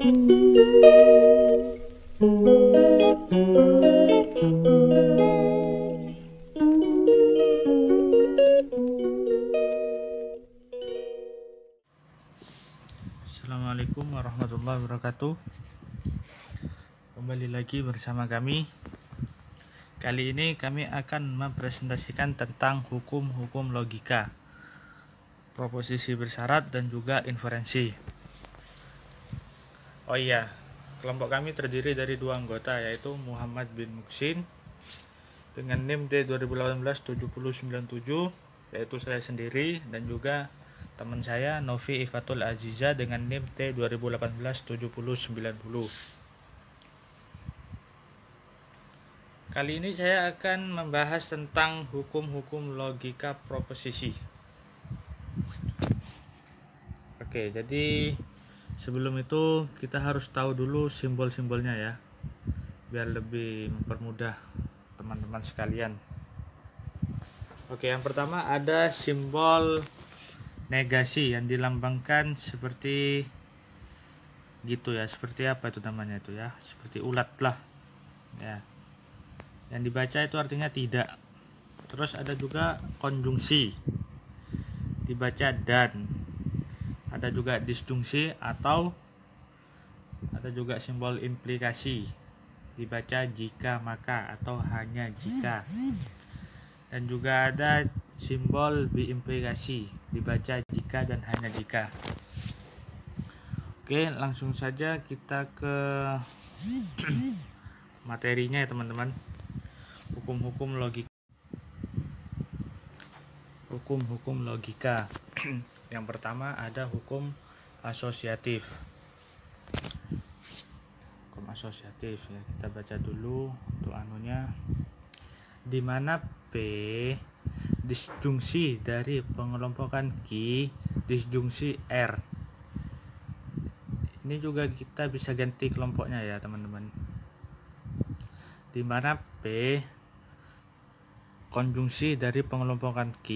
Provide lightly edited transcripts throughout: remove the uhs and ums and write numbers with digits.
Assalamualaikum warahmatullahi wabarakatuh. Kembali lagi bersama kami. Kali ini kami akan mempresentasikan tentang hukum-hukum logika, proposisi bersyarat dan juga inferensi. Oh iya, kelompok kami terdiri dari 2 anggota, yaitu Muhammad bin Muksin dengan NIM T2018-7097, yaitu saya sendiri, dan juga teman saya Novi Ifatul Aziza dengan NIM T2018-7090. Kali ini saya akan membahas tentang hukum-hukum logika proposisi. Oke, jadi sebelum itu kita harus tahu dulu simbol-simbolnya ya, biar lebih mempermudah teman-teman sekalian. Oke, yang pertama ada simbol negasi yang dilambangkan seperti gitu ya, seperti apa itu namanya itu ya, seperti ulat lah ya. Yang dibaca itu artinya tidak. Terus ada juga konjungsi, dibaca dan. Ada juga disjungsi atau ada juga simbol implikasi, dibaca jika maka atau hanya jika. Dan juga ada simbol biimplikasi, dibaca jika dan hanya jika. Oke, langsung saja kita ke materinya ya teman-teman. Hukum-hukum logika. Hukum-hukum logika. Yang pertama ada hukum asosiatif. Hukum asosiatif ya, kita baca dulu untuk anunya. Di mana P disjungsi dari pengelompokan Q disjungsi R. Ini juga kita bisa ganti kelompoknya ya teman-teman. Di mana P konjungsi dari pengelompokan Q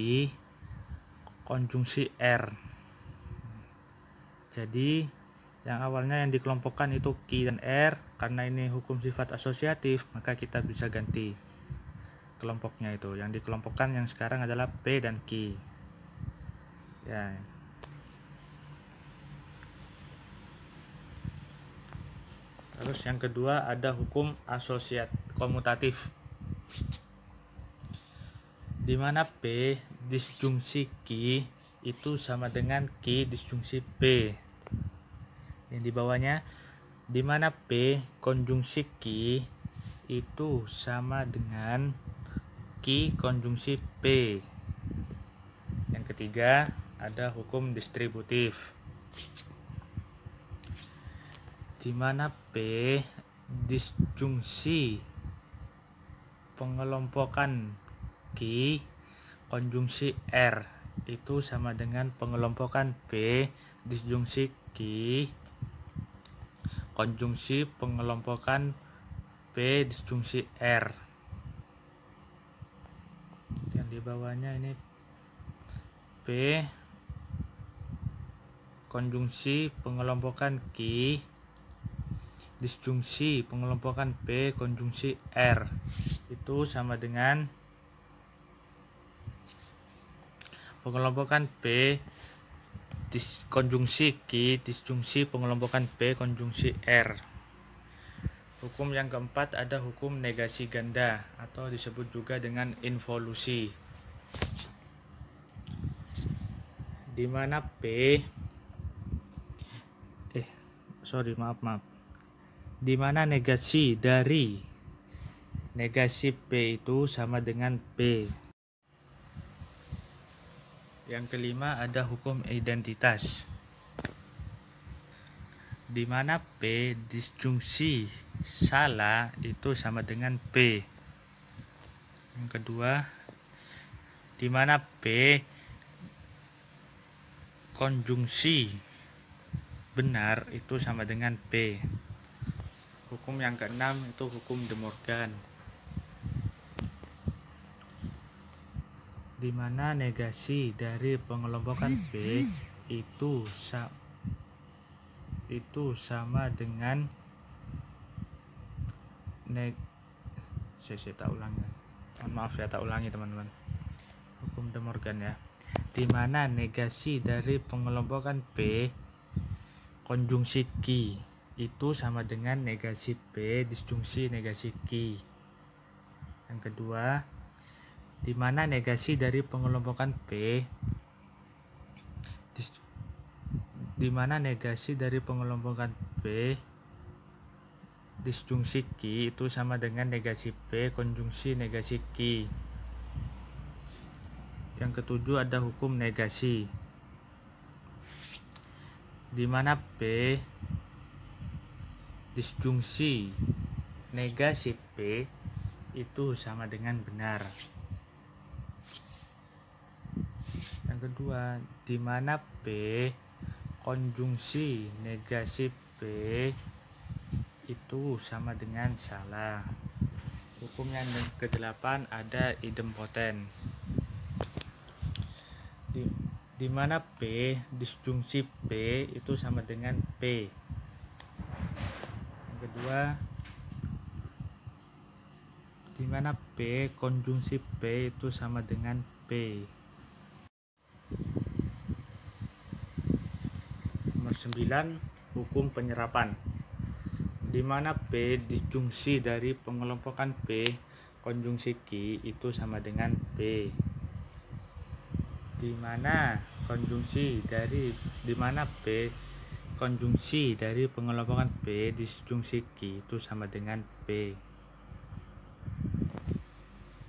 konjungsi R. Jadi yang awalnya yang dikelompokkan itu Q dan R, karena ini hukum sifat asosiatif maka kita bisa ganti kelompoknya itu. Yang dikelompokkan yang sekarang adalah P dan Q ya. Terus yang kedua ada hukum asosiat komutatif, di mana P disjungsi Q itu sama dengan Q disjungsi P. Yang di bawahnya, di mana P konjungsi Q itu sama dengan Q konjungsi P. Yang ketiga ada hukum distributif, di mana P disjungsi pengelompokan Q konjungsi R itu sama dengan pengelompokan P disjungsi Q konjungsi pengelompokan P disjungsi R. Yang di bawahnya ini P konjungsi pengelompokan Q disjungsi pengelompokan P konjungsi R itu sama dengan pengelompokan P konjungsi Q disjungsi pengelompokan P konjungsi R. Hukum yang keempat ada hukum negasi ganda atau disebut juga dengan involusi, di mana di mana negasi dari negasi P itu sama dengan P. Yang kelima ada hukum identitas, di mana P disjungsi salah itu sama dengan P. Yang kedua, di mana P konjungsi benar itu sama dengan P. Hukum yang keenam itu hukum De Morgan, di mana negasi dari pengelompokan P itu itu sama dengan saya tak ulangi. Maaf ya, tak ulangi teman-teman. Hukum De Morgan ya. Di mana negasi dari pengelompokan P konjungsi Q itu sama dengan negasi P disjungsi negasi Q. Yang kedua, di mana negasi dari pengelompokan P disjungsi Q itu sama dengan negasi P konjungsi negasi Q. Yang ketujuh ada hukum negasi, di mana P disjungsi negasi P itu sama dengan benar. Yang kedua, di mana P konjungsi negasi P itu sama dengan salah. Hukum yang ke-8 ada idempoten, di mana P disjungsi P itu sama dengan P. Yang kedua, di mana P konjungsi P itu sama dengan P. Nomor 9, hukum penyerapan, di mana P disjungsi dari pengelompokan P konjungsi Q itu sama dengan P. Di mana P konjungsi dari pengelompokan P disjungsi Q itu sama dengan P.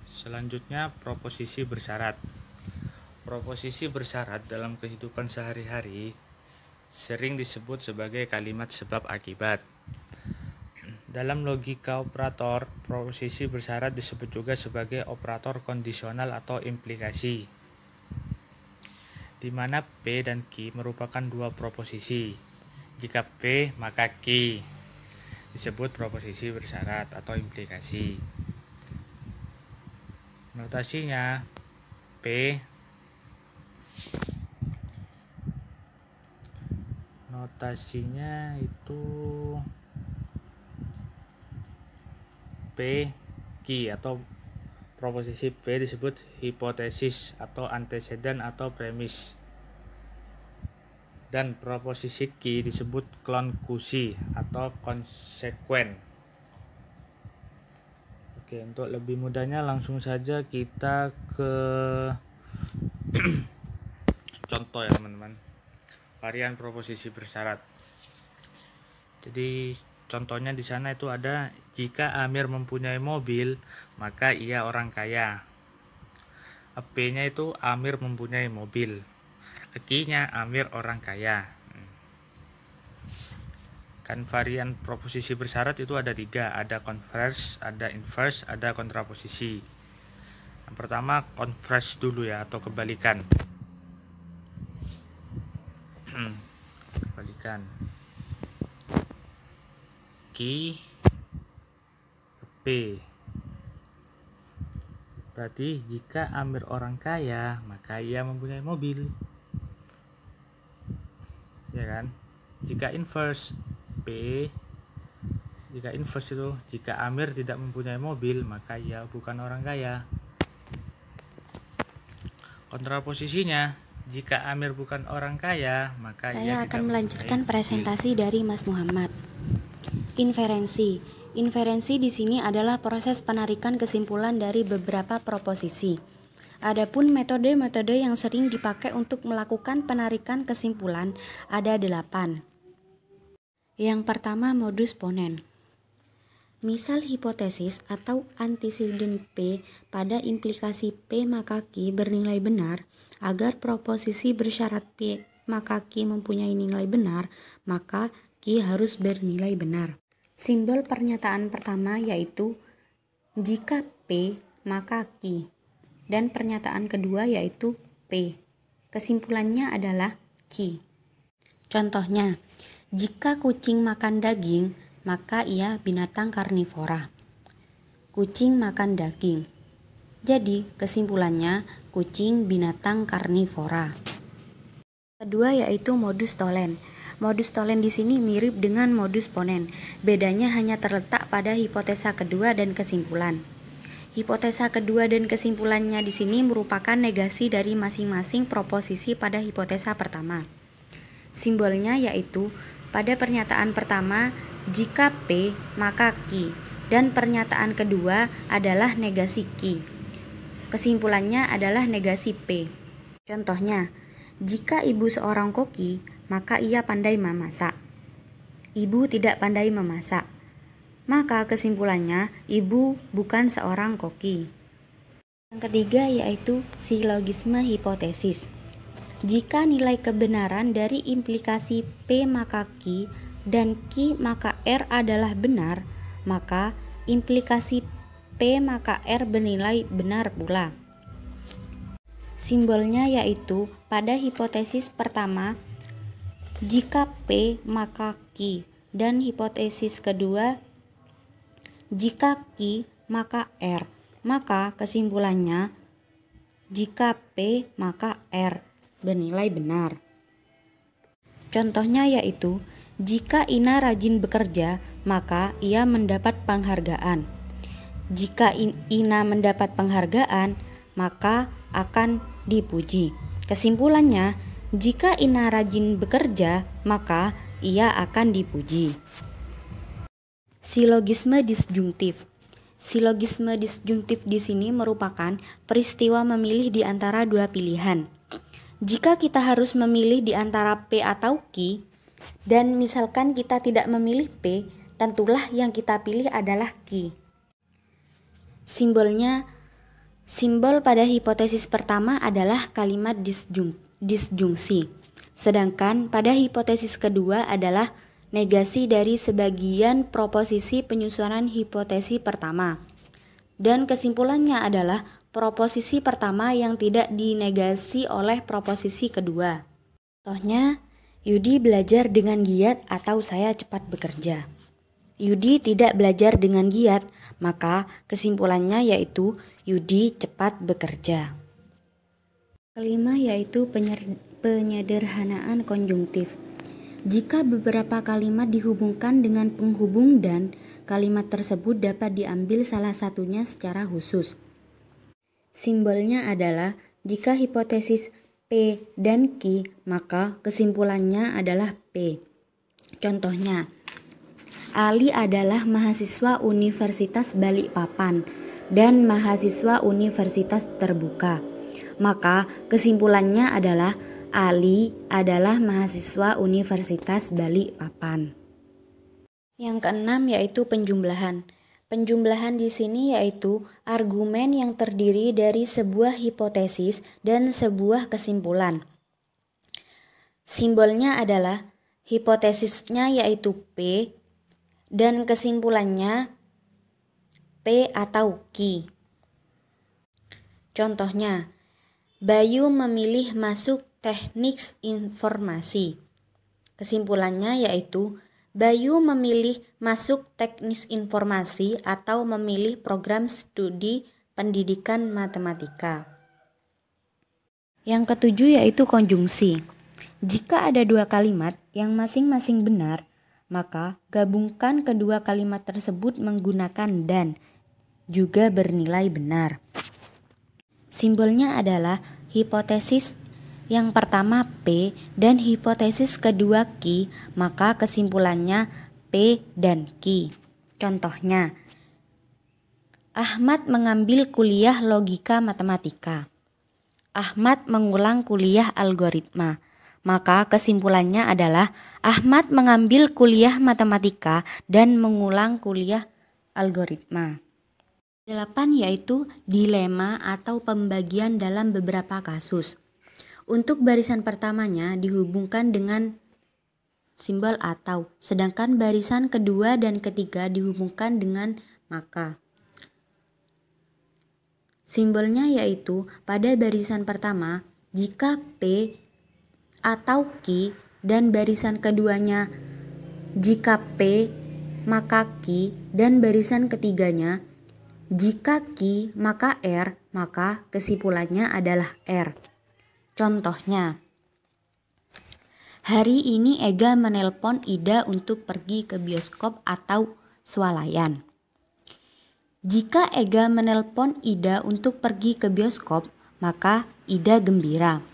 Selanjutnya, proposisi bersyarat. Proposisi bersyarat dalam kehidupan sehari-hari sering disebut sebagai kalimat sebab akibat. Dalam logika operator, proposisi bersyarat disebut juga sebagai operator kondisional atau implikasi, di mana P dan Q merupakan dua proposisi. Jika P maka Q disebut proposisi bersyarat atau implikasi. Notasinya P itu P Q atau proposisi P disebut hipotesis atau anteseden atau premis, dan proposisi Q disebut konklusi atau konsekuen. Oke, untuk lebih mudahnya langsung saja kita ke contoh ya teman-teman, varian proposisi bersyarat. Jadi contohnya di sana itu ada, jika Amir mempunyai mobil maka ia orang kaya. P-nya itu Amir mempunyai mobil, Q-nya Amir orang kaya. Kan varian proposisi bersyarat itu ada 3, ada converse, ada inverse, ada kontraposisi. Yang pertama converse dulu ya, atau kebalikan. Kebalikan Q ke P. Berarti jika Amir orang kaya maka ia mempunyai mobil, ya kan? Jika inverse itu jika Amir tidak mempunyai mobil maka ia bukan orang kaya. Kontraposisinya, jika Amir bukan orang kaya maka saya akan melanjutkan presentasi dari Mas Muhammad. Inferensi di sini adalah proses penarikan kesimpulan dari beberapa proposisi. Adapun metode-metode yang sering dipakai untuk melakukan penarikan kesimpulan ada 8. Yang pertama, modus ponens. Misal hipotesis atau anteseden P pada implikasi P maka Q bernilai benar. Agar proposisi bersyarat P maka Q mempunyai nilai benar, maka Q harus bernilai benar. Simbol pernyataan pertama yaitu jika P maka Q, dan pernyataan kedua yaitu P. Kesimpulannya adalah Q. Contohnya, jika kucing makan daging, maka ia binatang karnivora. Kucing makan daging. Jadi, kesimpulannya kucing binatang karnivora. Kedua yaitu modus tollens. modus tollens di sini mirip dengan modus ponens. Bedanya hanya terletak pada hipotesa kedua dan kesimpulan. Hipotesa kedua dan kesimpulannya di sini merupakan negasi dari masing-masing proposisi pada hipotesa pertama. Simbolnya yaitu pada pernyataan pertama, jika P maka Q, dan pernyataan kedua adalah negasi Q. Kesimpulannya adalah negasi P. Contohnya, jika ibu seorang koki, maka ia pandai memasak. Ibu tidak pandai memasak. Maka kesimpulannya, ibu bukan seorang koki. Yang ketiga yaitu silogisme hipotesis. Jika nilai kebenaran dari implikasi P maka Q dan Q maka R adalah benar, maka implikasi P maka R bernilai benar pula. Simbolnya yaitu pada hipotesis pertama, jika P maka Q, dan hipotesis kedua, jika Q maka R, maka kesimpulannya jika P maka R bernilai benar. Contohnya yaitu, jika Ina rajin bekerja, maka ia mendapat penghargaan. Jika Ina mendapat penghargaan, maka akan dipuji. Kesimpulannya, jika Ina rajin bekerja, maka ia akan dipuji. Silogisme disjungtif. Silogisme disjungtif di sini merupakan peristiwa memilih di antara dua pilihan. Jika kita harus memilih di antara P atau Q, dan misalkan kita tidak memilih P, tentulah yang kita pilih adalah Q. Simbol pada hipotesis pertama adalah kalimat disjungsi, sedangkan pada hipotesis kedua adalah negasi dari sebagian proposisi penyusunan hipotesis pertama. Dan kesimpulannya adalah proposisi pertama yang tidak dinegasi oleh proposisi kedua. Contohnya, Yudi belajar dengan giat atau saya cepat bekerja. Yudi tidak belajar dengan giat, maka kesimpulannya yaitu Yudi cepat bekerja. Kelima yaitu penyederhanaan konjungtif. Jika beberapa kalimat dihubungkan dengan penghubung dan, kalimat tersebut dapat diambil salah satunya secara khusus. Simbolnya adalah jika hipotesis P dan Q, maka kesimpulannya adalah P. Contohnya, Ali adalah mahasiswa Universitas Balikpapan dan mahasiswa Universitas Terbuka. Maka kesimpulannya adalah Ali adalah mahasiswa Universitas Balikpapan. Yang keenam yaitu penjumlahan. Penjumlahan di sini yaitu argumen yang terdiri dari sebuah hipotesis dan sebuah kesimpulan. Simbolnya adalah hipotesisnya yaitu P dan kesimpulannya P atau Q. Contohnya, Bayu memilih masuk teknik informasi. Kesimpulannya yaitu Bayu memilih masuk teknik informasi atau memilih program studi pendidikan matematika. Yang ketujuh yaitu konjungsi. Jika ada dua kalimat yang masing-masing benar, maka gabungkan kedua kalimat tersebut menggunakan dan, juga bernilai benar. Simbolnya adalah hipotesis yang pertama P dan hipotesis kedua Q, maka kesimpulannya P dan Q. Contohnya, Ahmad mengambil kuliah logika matematika. Ahmad mengulang kuliah algoritma. Maka kesimpulannya adalah Ahmad mengambil kuliah matematika dan mengulang kuliah algoritma. 8 yaitu dilema atau pembagian dalam beberapa kasus. Untuk barisan pertamanya dihubungkan dengan simbol atau, sedangkan barisan kedua dan ketiga dihubungkan dengan maka. Simbolnya yaitu pada barisan pertama, jika P atau Q dan barisan keduanya jika P maka Q dan barisan ketiganya jika Q maka R, maka kesimpulannya adalah R. Contohnya, Hari ini Ega menelpon Ida untuk pergi ke bioskop atau swalayan. Jika Ega menelpon Ida untuk pergi ke bioskop, maka Ida gembira.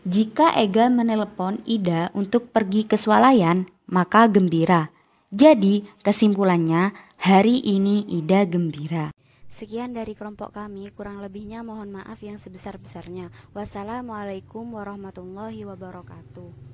Jika Ega menelpon Ida untuk pergi ke swalayan, maka gembira. Jadi, kesimpulannya, hari ini Ida gembira. Sekian dari kelompok kami, kurang lebihnya mohon maaf yang sebesar-besarnya. Wassalamualaikum warahmatullahi wabarakatuh.